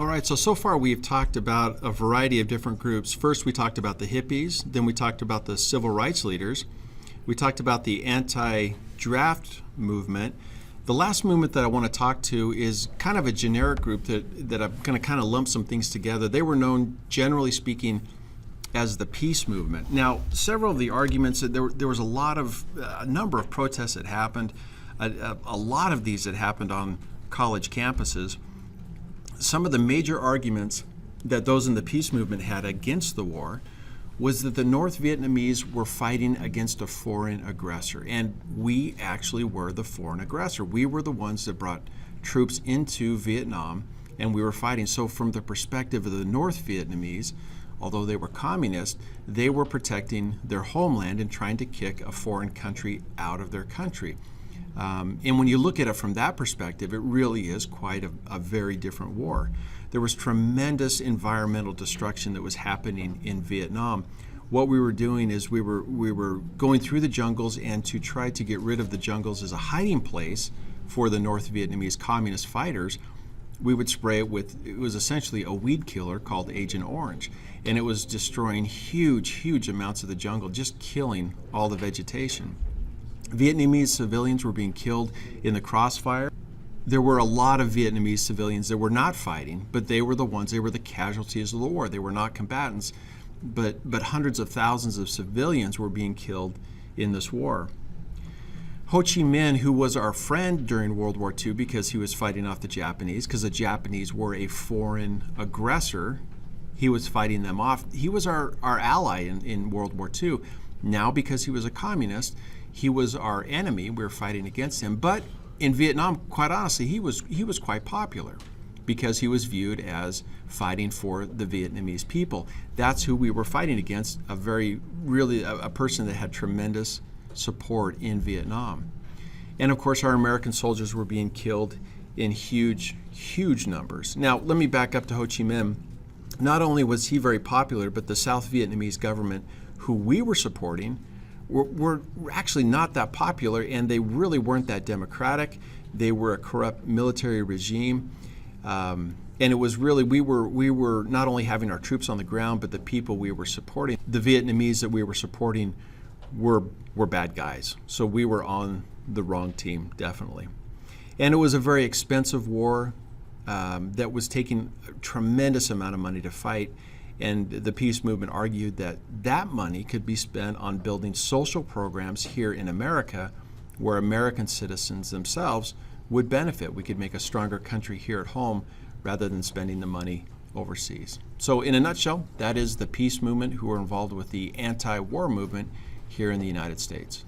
All right, so far we've talked about a variety of different groups. First, we talked about the hippies, then we talked about the civil rights leaders, we talked about the anti-draft movement. The last movement that I want to talk to is kind of a generic group that I'm going to kind of lump some things together. They were known, generally speaking, as the peace movement. Now, several of the arguments, there was a number of protests that happened, a lot of these that happened on college campuses. Some of the major arguments that those in the peace movement had against the war was that the North Vietnamese were fighting against a foreign aggressor, and we actually were the foreign aggressor. We were the ones that brought troops into Vietnam, and we were fighting. So from the perspective of the North Vietnamese, although they were communist, they were protecting their homeland and trying to kick a foreign country out of their country. And when you look at it from that perspective, it really is quite a very different war. There was tremendous environmental destruction that was happening in Vietnam. What we were doing is we were going through the jungles, and to try to get rid of the jungles as a hiding place for the North Vietnamese communist fighters, we would spray it was essentially a weed killer called Agent Orange. And it was destroying huge amounts of the jungle, just killing all the vegetation. Vietnamese civilians were being killed in the crossfire. There were a lot of Vietnamese civilians that were not fighting, but they were the casualties of the war. They were not combatants, but hundreds of thousands of civilians were being killed in this war. Ho Chi Minh, who was our friend during World War II because he was fighting off the Japanese, because the Japanese were a foreign aggressor, he was fighting them off. He was our ally in World War II. Now, because he was a communist, he was our enemy. We were fighting against him. But in Vietnam, quite honestly, he was quite popular because he was viewed as fighting for the Vietnamese people. That's who we were fighting against, a person that had tremendous support in Vietnam. And of course, our American soldiers were being killed in huge numbers. Now, let me back up to Ho Chi Minh. Not only was he very popular, but the South Vietnamese government, who we were supporting, were actually not that popular, and they really weren't that democratic. They were a corrupt military regime, and it was really we were not only having our troops on the ground, but the people we were supporting, the Vietnamese that we were supporting, were bad guys. So we were on the wrong team, definitely. And it was a very expensive war that was taking a tremendous amount of money to fight. And the peace movement argued that that money could be spent on building social programs here in America where American citizens themselves would benefit. We could make a stronger country here at home rather than spending the money overseas. So in a nutshell, that is the peace movement who are involved with the anti-war movement here in the United States.